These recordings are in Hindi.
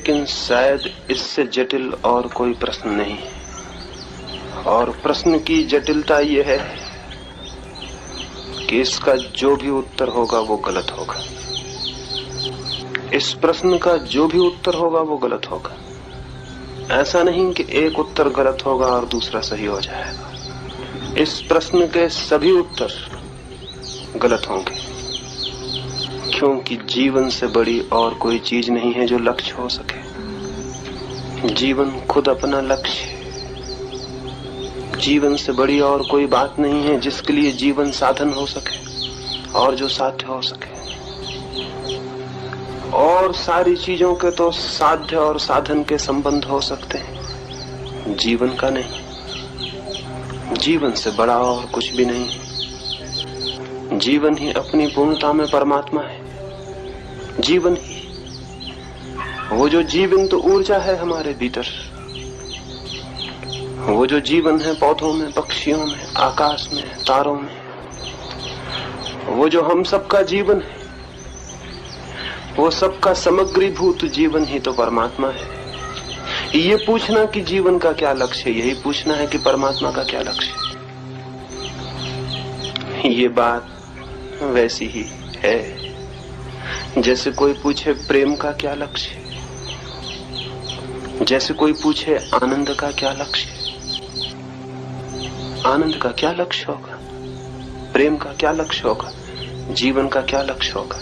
लेकिन शायद इससे जटिल और कोई प्रश्न नहीं है। और प्रश्न की जटिलता यह है कि इसका जो भी उत्तर होगा वो गलत होगा। इस प्रश्न का जो भी उत्तर होगा वो गलत होगा। ऐसा नहीं कि एक उत्तर गलत होगा और दूसरा सही हो जाएगा। इस प्रश्न के सभी उत्तर गलत होंगे, क्योंकि जीवन से बड़ी और कोई चीज नहीं है जो लक्ष्य हो सके। जीवन खुद अपना लक्ष्य है। जीवन से बड़ी और कोई बात नहीं है जिसके लिए जीवन साधन हो सके और जो साध्य हो सके। और सारी चीजों के तो साध्य और साधन के संबंध हो सकते हैं, जीवन का नहीं। जीवन से बड़ा और कुछ भी नहीं है। जीवन ही अपनी पूर्णता में परमात्मा है। जीवन ही वो जो जीवन तो ऊर्जा है हमारे भीतर, वो जो जीवन है पौधों में, पक्षियों में, आकाश में, तारों में, वो जो हम सबका जीवन है, वो सबका समग्रीभूत जीवन ही तो परमात्मा है। ये पूछना कि जीवन का क्या लक्ष्य है, यही पूछना है कि परमात्मा का क्या लक्ष्य है। ये बात वैसी ही है जैसे कोई पूछे प्रेम का क्या लक्ष्य है, जैसे कोई पूछे आनंद का क्या लक्ष्य है। आनंद का क्या लक्ष्य होगा, प्रेम का क्या लक्ष्य होगा, जीवन का क्या लक्ष्य होगा।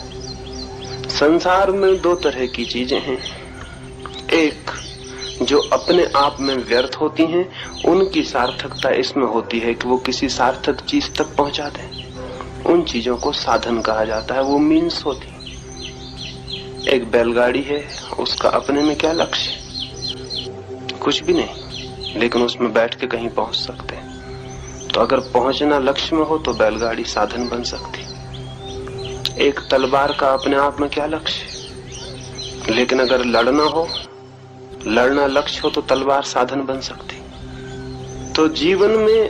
संसार में दो तरह की चीजें हैं। एक जो अपने आप में व्यर्थ होती हैं, उनकी सार्थकता इसमें होती है कि वो किसी सार्थक चीज तक पहुंचा दें। उन चीजों को साधन कहा जाता है, वो मीन्स होती है। एक बैलगाड़ी है, उसका अपने में क्या लक्ष्य है? कुछ भी नहीं, लेकिन उसमें बैठ के कहीं पहुंच सकते हैं। तो अगर पहुंचना लक्ष्य में हो तो बैलगाड़ी साधन बन सकती। एक तलवार का अपने आप में क्या लक्ष्य है? लेकिन अगर लड़ना हो, लड़ना लक्ष्य हो तो तलवार साधन बन सकती। तो जीवन में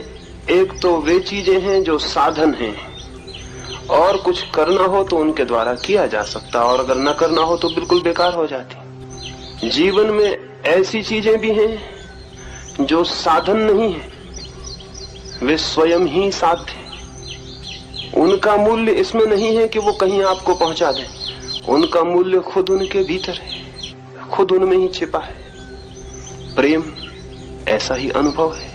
एक तो वे चीजें हैं जो साधन हैं, और कुछ करना हो तो उनके द्वारा किया जा सकता, और अगर न करना हो तो बिल्कुल बेकार हो जाती। जीवन में ऐसी चीजें भी हैं जो साधन नहीं है, वे स्वयं ही साध्य हैं। उनका मूल्य इसमें नहीं है कि वो कहीं आपको पहुंचा दें। उनका मूल्य खुद उनके भीतर है, खुद उनमें ही छिपा है। प्रेम ऐसा ही अनुभव है।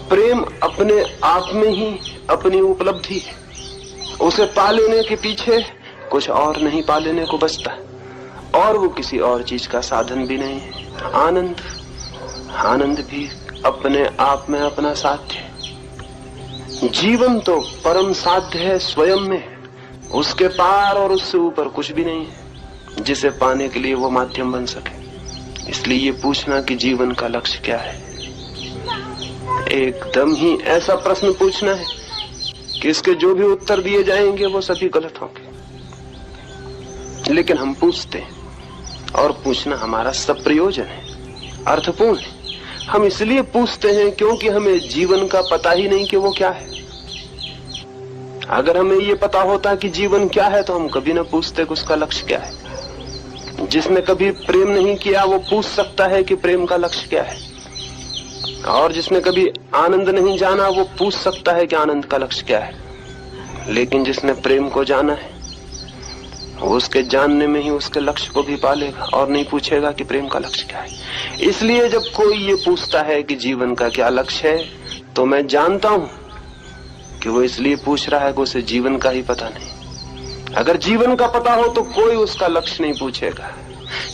प्रेम अपने आप में ही अपनी उपलब्धि है। उसे पा लेने के पीछे कुछ और नहीं पा लेने को बचता, और वो किसी और चीज का साधन भी नहीं है। आनंद भी अपने आप में अपना साध्य है। जीवन तो परम साध्य है, स्वयं में, उसके पार और उससे ऊपर कुछ भी नहीं है जिसे पाने के लिए वो माध्यम बन सके। इसलिए ये पूछना कि जीवन का लक्ष्य क्या है, एकदम ही ऐसा प्रश्न पूछना है कि इसके जो भी उत्तर दिए जाएंगे वो सभी गलत होंगे। लेकिन हम पूछते हैं, और पूछना हमारा सप्रयोजन है, अर्थपूर्ण है। हम इसलिए पूछते हैं क्योंकि हमें जीवन का पता ही नहीं कि वो क्या है। अगर हमें ये पता होता कि जीवन क्या है तो हम कभी न पूछते कि उसका लक्ष्य क्या है। जिसने कभी प्रेम नहीं किया वो पूछ सकता है कि प्रेम का लक्ष्य क्या है, और जिसने कभी आनंद नहीं जाना वो पूछ सकता है कि आनंद का लक्ष्य क्या है। लेकिन जिसने प्रेम को जाना है वो उसके जानने में ही उसके लक्ष्य को भी पालेगा, और नहीं पूछेगा कि प्रेम का लक्ष्य क्या है। इसलिए जब कोई ये पूछता है कि जीवन का क्या लक्ष्य है, तो मैं जानता हूं कि वो इसलिए पूछ रहा है कि उसे जीवन का ही पता नहीं। अगर जीवन का पता हो तो कोई उसका लक्ष्य नहीं पूछेगा।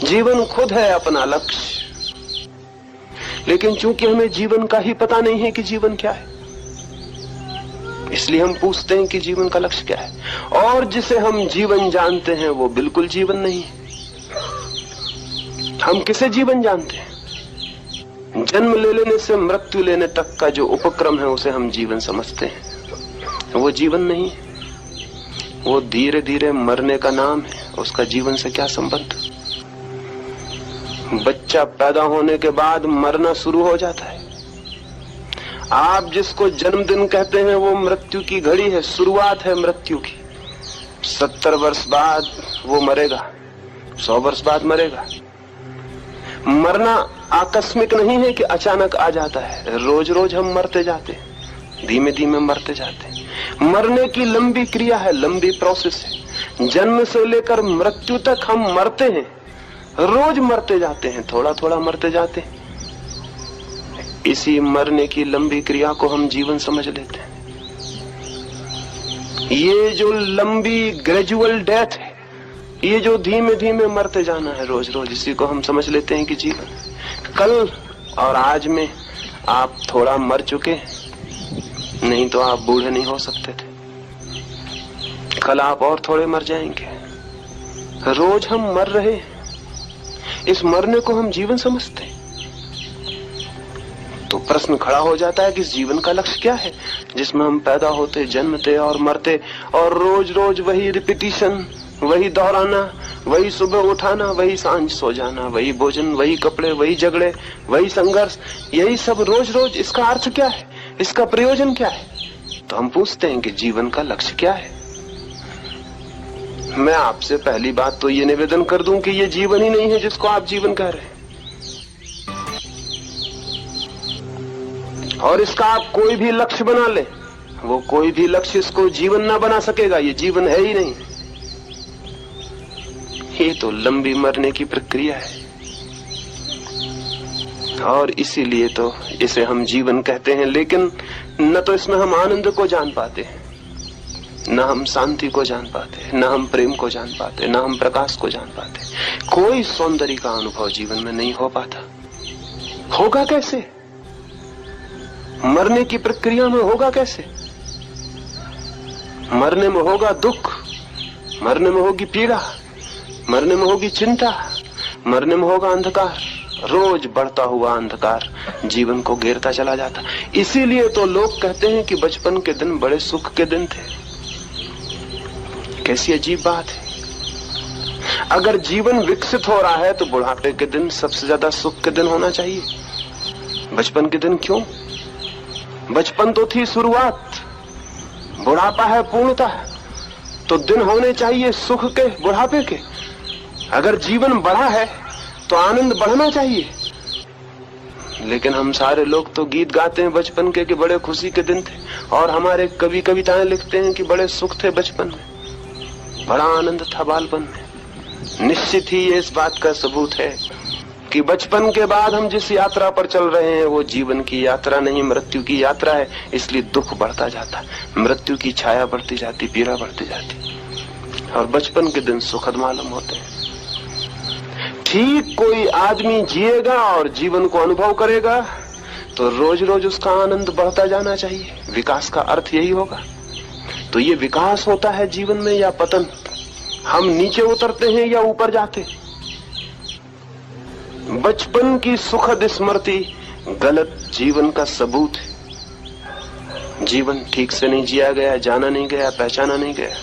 जीवन खुद है अपना लक्ष्य। लेकिन चूंकि हमें जीवन का ही पता नहीं है कि जीवन क्या है, इसलिए हम पूछते हैं कि जीवन का लक्ष्य क्या है। और जिसे हम जीवन जानते हैं वो बिल्कुल जीवन नहीं है। हम किसे जीवन जानते हैं? जन्म ले लेने से मृत्यु लेने तक का जो उपक्रम है उसे हम जीवन समझते हैं। वो जीवन नहीं है, वो धीरे धीरे मरने का नाम है। उसका जीवन से क्या संबंध? बच्चा पैदा होने के बाद मरना शुरू हो जाता है। आप जिसको जन्मदिन कहते हैं वो मृत्यु की घड़ी है, शुरुआत है मृत्यु की। 70 वर्ष बाद वो मरेगा, 100 वर्ष बाद मरेगा। मरना आकस्मिक नहीं है कि अचानक आ जाता है, रोज रोज हम मरते जाते, धीमे धीमे मरते जाते। मरने की लंबी क्रिया है, लंबी प्रोसेस है। जन्म से लेकर मृत्यु तक हम मरते हैं, रोज मरते जाते हैं, थोड़ा थोड़ा मरते जाते हैं। इसी मरने की लंबी क्रिया को हम जीवन समझ लेते हैं। ये जो लंबी ग्रेजुअल डेथ है, ये जो धीमे धीमे मरते जाना है रोज रोज, इसी को हम समझ लेते हैं कि जीवन। कल और आज में आप थोड़ा मर चुके, नहीं तो आप बूढ़े नहीं हो सकते थे। कल आप और थोड़े मर जाएंगे। रोज हम मर रहे हैं, इस मरने को हम जीवन समझते हैं। तो प्रश्न खड़ा हो जाता है कि इस जीवन का लक्ष्य क्या है, जिसमें हम पैदा होते, जन्मते और मरते, और रोज रोज वही रिपीटिशन, वही दोहराना, वही सुबह उठाना, वही सांझ सो जाना, वही भोजन, वही कपड़े, वही झगड़े, वही संघर्ष, यही सब रोज रोज। इसका अर्थ क्या है, इसका प्रयोजन क्या है? तो हम पूछते हैं कि जीवन का लक्ष्य क्या है। मैं आपसे पहली बात तो ये निवेदन कर दूं कि ये जीवन ही नहीं है जिसको आप जीवन कह रहे हैं, और इसका आप कोई भी लक्ष्य बना ले, वो कोई भी लक्ष्य इसको जीवन ना बना सकेगा। ये जीवन है ही नहीं, ये तो लंबी मरने की प्रक्रिया है। और इसीलिए तो इसे हम जीवन कहते हैं। लेकिन न तो इसमें हम आनंद को जान पाते हैं, न हम शांति को जान पाते, न हम प्रेम को जान पाते, न हम प्रकाश को जान पाते। कोई सौंदर्य का अनुभव जीवन में नहीं हो पाता। होगा कैसे? मरने की प्रक्रिया में होगा कैसे? मरने में होगा दुख, मरने में होगी पीड़ा, मरने में होगी चिंता, मरने में होगा अंधकार। रोज बढ़ता हुआ अंधकार जीवन को घेरता चला जाता। इसीलिए तो लोग कहते हैं कि बचपन के दिन बड़े सुख के दिन थे। कैसी अजीब बात है। अगर जीवन विकसित हो रहा है तो बुढ़ापे के दिन सबसे ज्यादा सुख के दिन होना चाहिए। बचपन के दिन क्यों? बचपन तो थी शुरुआत, बुढ़ापा है पूर्णता, तो दिन होने चाहिए सुख के, बुढ़ापे के। अगर जीवन बढ़ा है तो आनंद बढ़ना चाहिए। लेकिन हम सारे लोग तो गीत गाते हैं बचपन के कि बड़े खुशी के दिन थे, और हमारे कवि कविताएं लिखते हैं कि बड़े सुख थे बचपन में, बड़ा आनंद था बालपन में। निश्चित ही ये इस बात का सबूत है कि बचपन के बाद हम जिस यात्रा पर चल रहे हैं वो जीवन की यात्रा नहीं, मृत्यु की यात्रा है। इसलिए दुख बढ़ता जाता, मृत्यु की छाया बढ़ती जाती, पीड़ा बढ़ती जाती, और बचपन के दिन सुखद मालूम होते हैं। ठीक कोई आदमी जिएगा और जीवन को अनुभव करेगा तो रोज रोज उसका आनंद बढ़ता जाना चाहिए। विकास का अर्थ यही होगा। तो ये विकास होता है जीवन में या पतन? हम नीचे उतरते हैं या ऊपर जाते? बचपन की सुखद स्मृति गलत जीवन का सबूत है। जीवन ठीक से नहीं जिया गया, जाना नहीं गया, पहचाना नहीं गया।